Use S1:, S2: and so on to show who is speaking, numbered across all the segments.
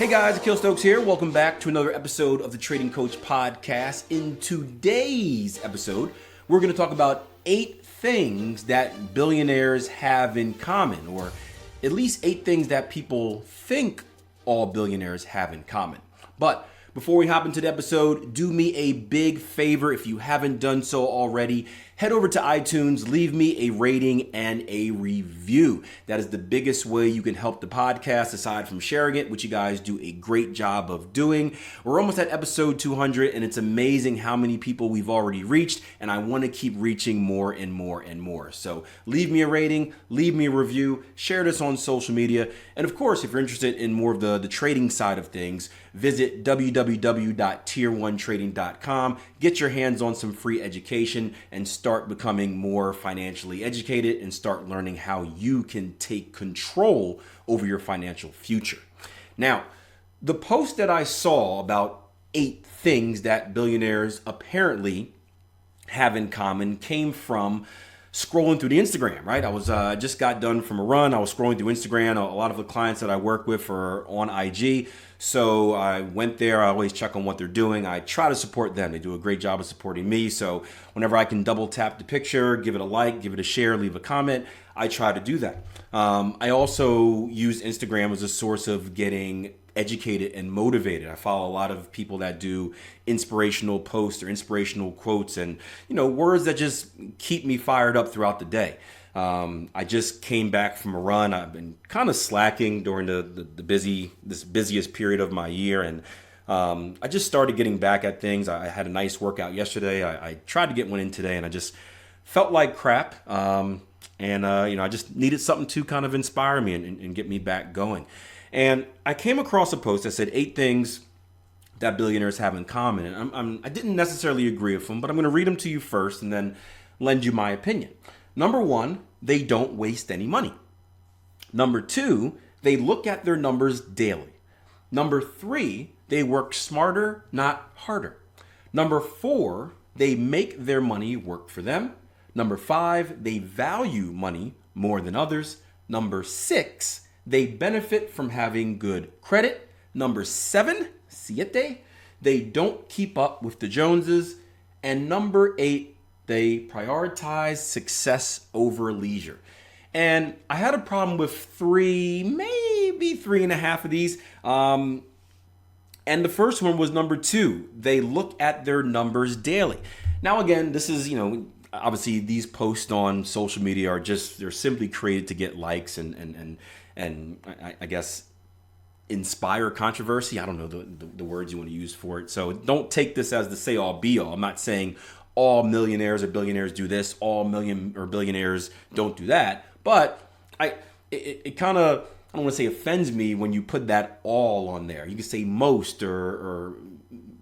S1: Hey guys, Akil here. Welcome back to another episode of the Trading Coach Podcast. In today's episode, we're going to talk about 8 things that billionaires have in common, or at least 8 things that people think all billionaires have in common. But before we hop into the episode, do me a big favor if you haven't done so already. Head over to iTunes, leave me a rating and a review. That is the biggest way you can help the podcast aside from sharing it, which you guys do a great job of doing. We're almost at episode 200 and it's amazing how many people we've already reached, and I want to keep reaching more and more and more. So leave me a rating, leave me a review, share this on social media. And of course, if you're interested in more of the trading side of things, visit www.tier1trading.com, get your hands on some free education and start becoming more financially educated and start learning how you can take control over your financial future. Now, the post that I saw about 8 things that billionaires apparently have in common came from scrolling through the Instagram, right? I was just got done from a run. I was scrolling through Instagram. A lot of the clients that I work with are on IG. So I went there. I always check on what they're doing. I try to support them. They do a great job of supporting me. So whenever I can double tap the picture, give it a like, give it a share, leave a comment, I try to do that. I also use Instagram as a source of getting educated and motivated. I follow a lot of people that do inspirational posts or inspirational quotes and, words that just keep me fired up throughout the day. I just came back from a run. I've been kind of slacking during this busiest period of my year. And I just started getting back at things. I had a nice workout yesterday. I tried to get one in today and I just felt like crap. I just needed something to kind of inspire me and get me back going. And I came across a post that said 8 things that billionaires have in common. And I didn't necessarily agree with them, but I'm going to read them to you first and then lend you my opinion. Number 1, they don't waste any money. Number 2, they look at their numbers daily. Number 3, they work smarter, not harder. Number 4, they make their money work for them. Number 5, they value money more than others. Number 6, they benefit from having good credit. Number 7, they don't keep up with the Joneses. And number 8, they prioritize success over leisure. And I had a problem with 3, maybe 3.5 of these. And the first one was number 2. They look at their numbers daily. Now, again, this is, obviously these posts on social media they're simply created to get likes and I guess inspire controversy. I don't know the words you want to use for it. So don't take this as the say all be all. I'm not saying all millionaires or billionaires do this, all million or billionaires don't do that. But it kind of, I don't want to say offends me when you put that all on there. You can say most or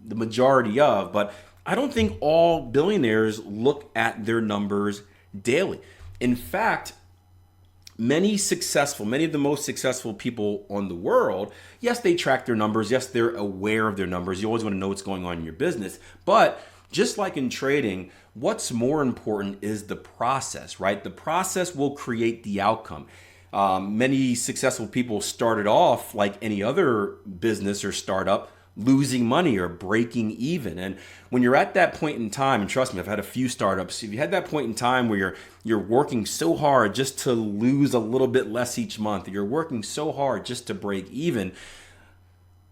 S1: the majority of, but I don't think all billionaires look at their numbers daily. In fact, many of the most successful people on the world, yes, they track their numbers. Yes, they're aware of their numbers. You always want to know what's going on in your business. But just like in trading, what's more important is the process, right? The process will create the outcome. Many successful people started off like any other business or startup, losing money or breaking even. And when you're at that point in time, and trust me, I've had a few startups, if you had that point in time where you're working so hard just to lose a little bit less each month, you're working so hard just to break even,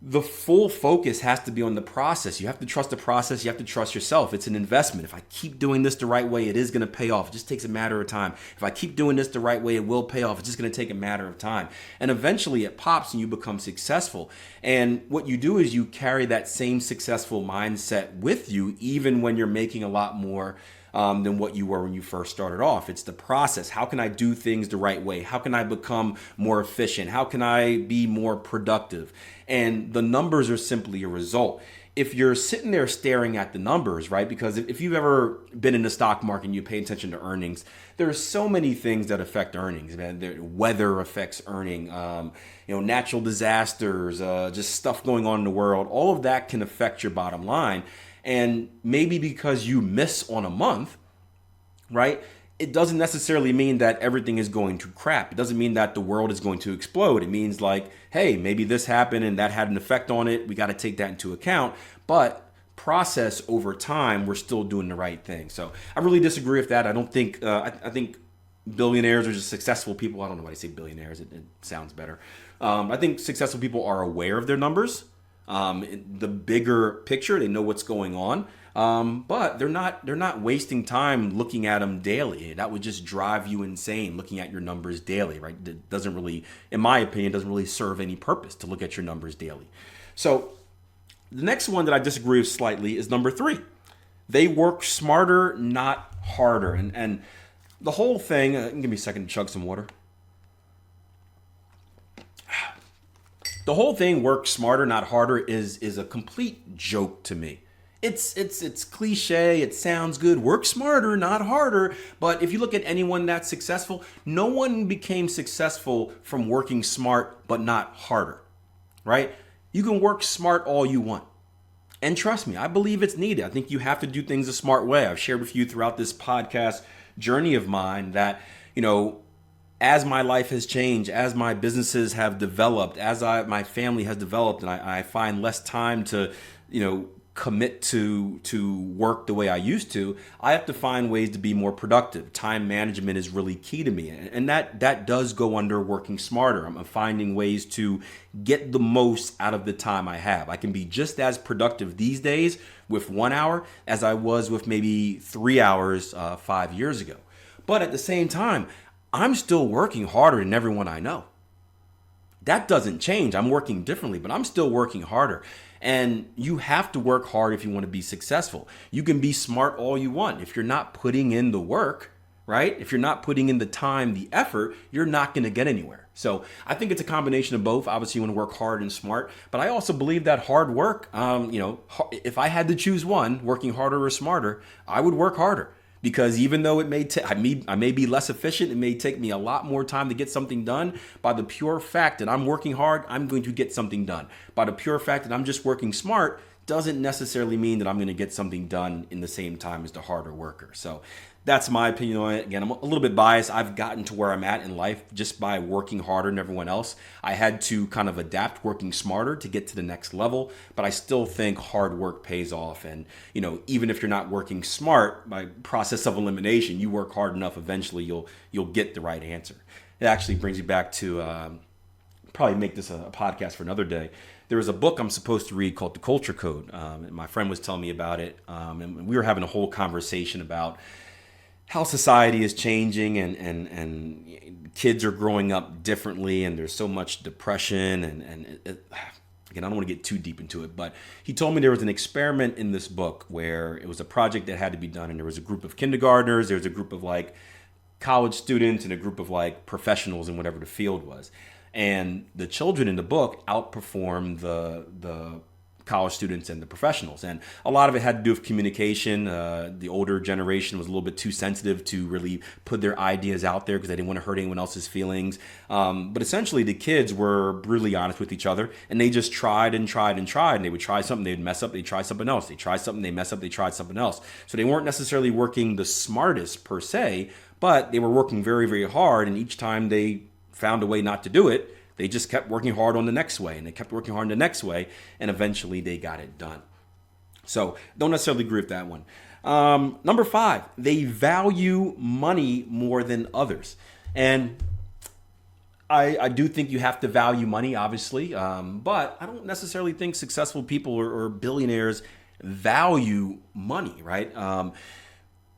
S1: the full focus has to be on the process. You have to trust the process. You have to trust yourself. It's an investment. If I keep doing this the right way, it is going to pay off. It just takes a matter of time. If I keep doing this the right way, it will pay off. It's just going to take a matter of time. And eventually it pops and you become successful. And what you do is you carry that same successful mindset with you, even when you're making a lot more than what you were when you first started off. It's the process. How can I do things the right way? How can I become more efficient? How can I be more productive? And the numbers are simply a result. If you're sitting there staring at the numbers, right? Because if you've ever been in the stock market and you pay attention to earnings, there are so many things that affect earnings, man. Weather affects earning, natural disasters, just stuff going on in the world. All of that can affect your bottom line. And maybe because you miss on a month, right? it doesn't necessarily mean that everything is going to crap. It doesn't mean that the world is going to explode. It means like, hey, maybe this happened and that had an effect on it. We got to take that into account. But process over time, we're still doing the right thing. So I really disagree with that. I don't think, I think billionaires are just successful people. I don't know why I say billionaires. It sounds better. I think successful people are aware of their numbers. The bigger picture, they know what's going on. But they're not wasting time looking at them daily. That would just drive you insane, looking at your numbers daily, right? It doesn't really, in my opinion, doesn't really serve any purpose to look at your numbers daily. So the next one that I disagree with slightly is number 3. They work smarter, not harder. And the whole thing, give me a second to chug some water. The whole thing, work smarter, not harder, is a complete joke to me. It's cliche. It sounds good. Work smarter, not harder. But if you look at anyone that's successful, no one became successful from working smart, but not harder, right? You can work smart all you want. And trust me, I believe it's needed. I think you have to do things a smart way. I've shared with you throughout this podcast journey of mine that, as my life has changed, as my businesses have developed, as my family has developed, and I find less time to, commit to work the way I used to, I have to find ways to be more productive. Time management is really key to me. And that does go under working smarter. I'm finding ways to get the most out of the time I have. I can be just as productive these days with 1 hour as I was with maybe 3 hours 5 years ago. But at the same time, I'm still working harder than everyone I know. That doesn't change. I'm working differently, but I'm still working harder. And you have to work hard if you want to be successful. You can be smart all you want. If you're not putting in the work, right? If you're not putting in the time, the effort, you're not going to get anywhere. So I think it's a combination of both. Obviously, you want to work hard and smart, but I also believe that hard work, if I had to choose one, working harder or smarter, I would work harder. Because even though it I may be less efficient, it may take me a lot more time to get something done. By the pure fact that I'm working hard, I'm going to get something done. By the pure fact that I'm just working smart doesn't necessarily mean that I'm going to get something done in the same time as the harder worker. So that's my opinion on it. Again, I'm a little bit biased. I've gotten to where I'm at in life just by working harder than everyone else. I had to kind of adapt working smarter to get to the next level, but I still think hard work pays off. And, even if you're not working smart by process of elimination, you work hard enough, eventually you'll get the right answer. It actually brings you back to probably make this a podcast for another day. There was a book I'm supposed to read called The Culture Code. And my friend was telling me about it. And we were having a whole conversation about how society is changing and kids are growing up differently, and there's so much depression again, I don't want to get too deep into it, but he told me there was an experiment in this book where it was a project that had to be done, and there was a group of kindergartners, there was a group of like college students, and a group of like professionals in whatever the field was. And the children in the book outperformed the college students and the professionals. And a lot of it had to do with communication. The older generation was a little bit too sensitive to really put their ideas out there because they didn't want to hurt anyone else's feelings. But essentially the kids were brutally honest with each other, and they just tried and tried and tried. And they would try something, they'd mess up, they'd try something else. They tried something, they mess up, they tried something else. So they weren't necessarily working the smartest per se, but they were working very, very hard. And each time they found a way not to do it, they just kept working hard on the next way, and they kept working hard on the next way, and eventually they got it done. So don't necessarily agree with that one. Number 5, they value money more than others. And I do think you have to value money, obviously, but I don't necessarily think successful people or billionaires value money, right?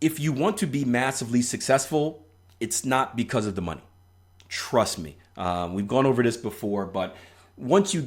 S1: If you want to be massively successful, it's not because of the money. Trust me. We've gone over this before, but once you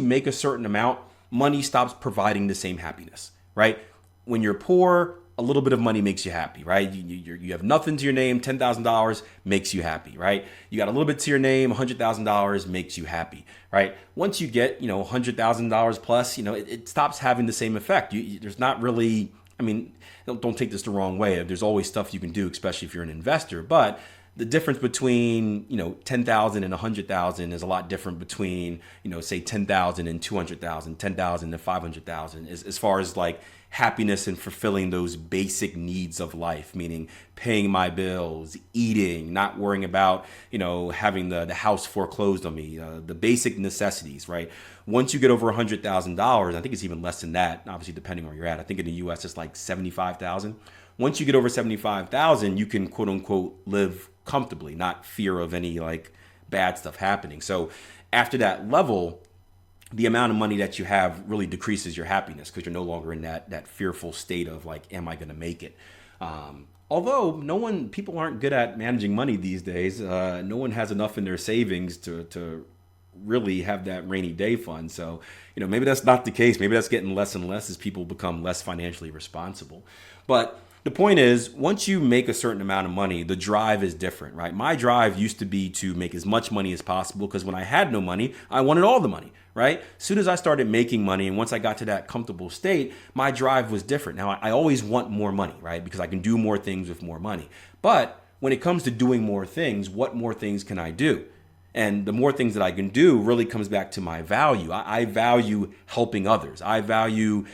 S1: make a certain amount, money stops providing the same happiness, right? When you're poor, a little bit of money makes you happy, right? You have nothing to your name, $10,000 makes you happy, right? You got a little bit to your name, $100,000 makes you happy, right? Once you get, $100,000 plus, it stops having the same effect. There's not really, don't take this the wrong way. There's always stuff you can do, especially if you're an investor, but the difference between, 10,000 and 100,000 is a lot different between, say 10,000 and 200,000, 10,000 and 500,000 as far as like happiness in fulfilling those basic needs of life, meaning paying my bills, eating, not worrying about, having the house foreclosed on me, the basic necessities, right? Once you get over $100,000, I think it's even less than that, obviously depending on where you're at. I think in the US it's like 75,000. Once you get over 75,000, you can quote unquote live comfortably, not fear of any like bad stuff happening. So after that level, the amount of money that you have really decreases your happiness because you're no longer in that fearful state of like, am I going to make it? Although people aren't good at managing money these days. No one has enough in their savings to really have that rainy day fund. So, maybe that's not the case. Maybe that's getting less and less as people become less financially responsible. But the point is, once you make a certain amount of money, the drive is different, right? My drive used to be to make as much money as possible because when I had no money, I wanted all the money, right? As soon as I started making money and once I got to that comfortable state, my drive was different. Now, I always want more money, right? Because I can do more things with more money. But when it comes to doing more things, what more things can I do? And the more things that I can do really comes back to my value. I value helping others. I value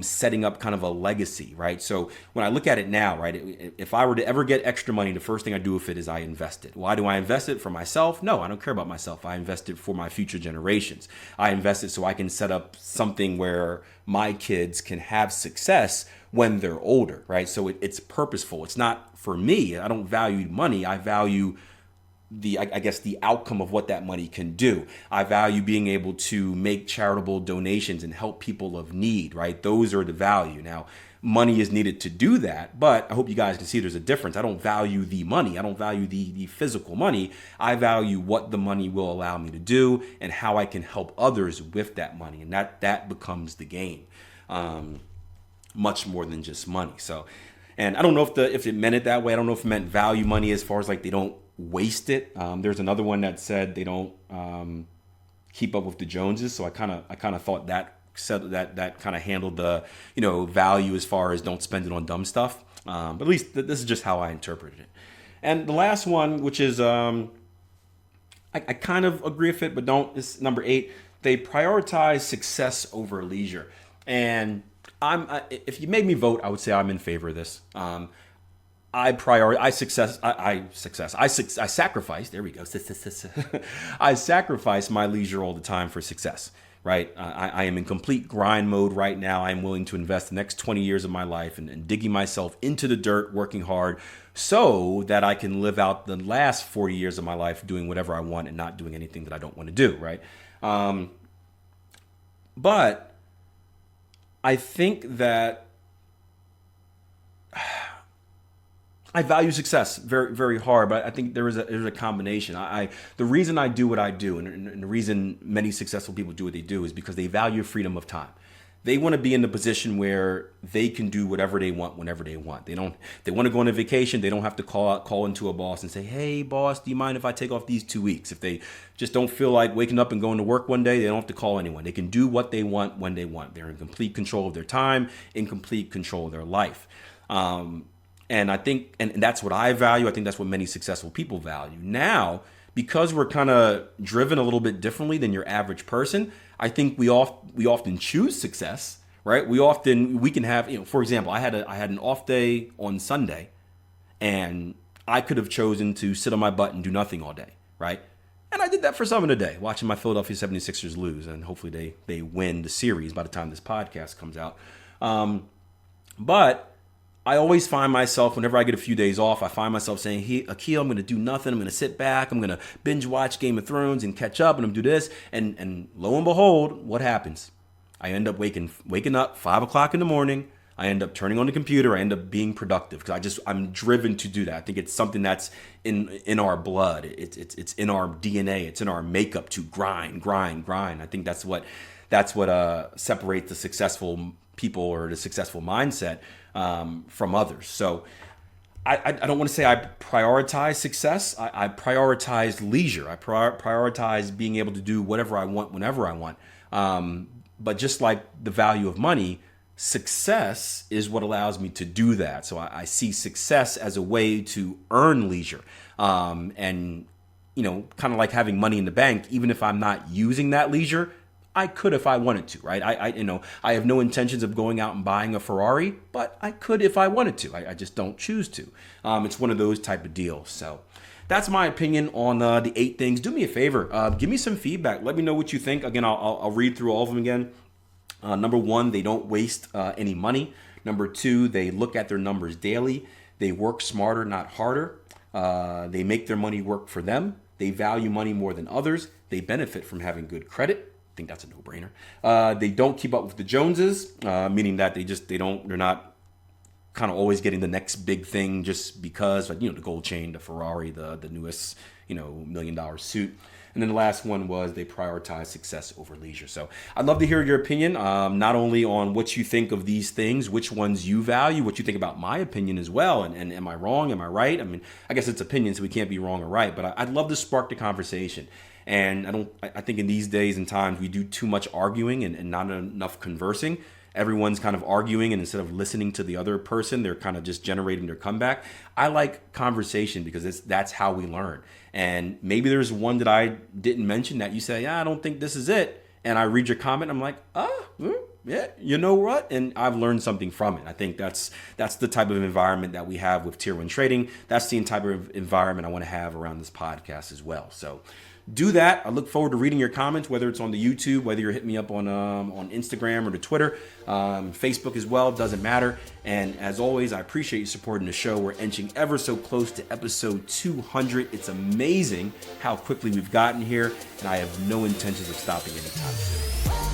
S1: setting up kind of a legacy, right? So when I look at it now, right, if I were to ever get extra money, the first thing I do with it is I invest it. Why do I invest it? For myself? No, I don't care about myself. I invest it for my future generations. I invest it so I can set up something where my kids can have success when they're older, right? So it's purposeful. It's not for me. I don't value money. I value the outcome of what that money can do. I value being able to make charitable donations and help people of need, right? Those are the value. Now, money is needed to do that, but I hope you guys can see there's a difference. I don't value the money. I don't value the physical money. I value what the money will allow me to do and how I can help others with that money. And that becomes the game, much more than just money. So, and I don't know if it meant it that way. I don't know if it meant value money as far as like they don't waste it. There's another one that said they don't keep up with the Joneses. So I kind of thought that said that kind of handled the value as far as don't spend it on dumb stuff. But at least this is just how I interpreted it. And the last one, which is I kind of agree with it, but don't. It's number 8. They prioritize success over leisure. And if you made me vote, I would say I'm in favor of this. I sacrifice. There we go. I sacrifice my leisure all the time for success, right? I am in complete grind mode right now. I'm willing to invest the next 20 years of my life and digging myself into the dirt, working hard so that I can live out the last 40 years of my life doing whatever I want and not doing anything that I don't want to do, right? But I think that I value success very, very hard, but I think there's a combination. The reason I do what I do, and the reason many successful people do what they do, is because they value freedom of time. They want to be in the position where they can do whatever they want whenever they want. They want to go on a vacation. They don't have to call into a boss and say, "Hey, boss, do you mind if I take off these 2 weeks?" If they just don't feel like waking up and going to work one day, they don't have to call anyone. They can do what they want when they want. They're in complete control of their time, in complete control of their life. And I think, and that's what I value. I think that's what many successful people value. Now, because we're kind of driven a little bit differently than your average person, I think we often choose success, right? We can have, for example, I had an off day on Sunday, and I could have chosen to sit on my butt and do nothing all day, right? And I did that for some of the day, watching my Philadelphia 76ers lose, and hopefully they win the series by the time this podcast comes out. But I always find myself, whenever I get a few days off, I find myself saying, "Hey, Akil, I'm going to do nothing. I'm going to sit back. I'm going to binge watch Game of Thrones and catch up, and I'm going to do this." And lo and behold, what happens? I end up waking up 5 o'clock in the morning. I end up turning on the computer. I end up being productive because I'm driven to do that. I think it's something that's in our blood. It's in our DNA. It's in our makeup to grind. I think that's what separates the successful people or the successful mindset from others. So I don't want to say I prioritize success. I prioritize leisure. I prioritize being able to do whatever I want whenever I want. But just like the value of money, success is what allows me to do that. So I see success as a way to earn leisure. And kind of like having money in the bank, even if I'm not using that leisure, I could if I wanted to, right? I have no intentions of going out and buying a Ferrari, but I could if I wanted to. I just don't choose to. It's one of those type of deals. So that's my opinion on the 8 things. Do me a favor, give me some feedback. Let me know what you think. Again, I'll read through all of them again. Number 1, they don't waste any money. Number 2, they look at their numbers daily. They work smarter, not harder. They make their money work for them. They value money more than others. They benefit from having good credit. I think that's a no-brainer. They don't keep up with the Joneses, meaning that they're not kind of always getting the next big thing just because, like, the gold chain, the Ferrari, the newest, $1 million suit. And then the last one was they prioritize success over leisure. So I'd love to hear your opinion, not only on what you think of these things, which ones you value, what you think about my opinion as well. And am I wrong? Am I right? I mean, I guess it's opinion, so we can't be wrong or right. But I'd love to spark the conversation. And I think in these days and times, we do too much arguing and not enough conversing. Everyone's kind of arguing, and instead of listening to the other person, they're kind of just generating their comeback. I like conversation because that's how we learn. And maybe there's one that I didn't mention that you say, I don't think this is it. And I read your comment, I'm like, yeah, you know what? And I've learned something from it. I think that's the type of environment that we have with Tier 1 trading. That's the type of environment I want to have around this podcast as well. So do that. I look forward to reading your comments, whether it's on the YouTube, whether you're hitting me up on Instagram or the Twitter, Facebook as well, doesn't matter. And as always, I appreciate you supporting the show. We're inching ever so close to episode 200. It's amazing how quickly we've gotten here, and I have no intentions of stopping anytime soon.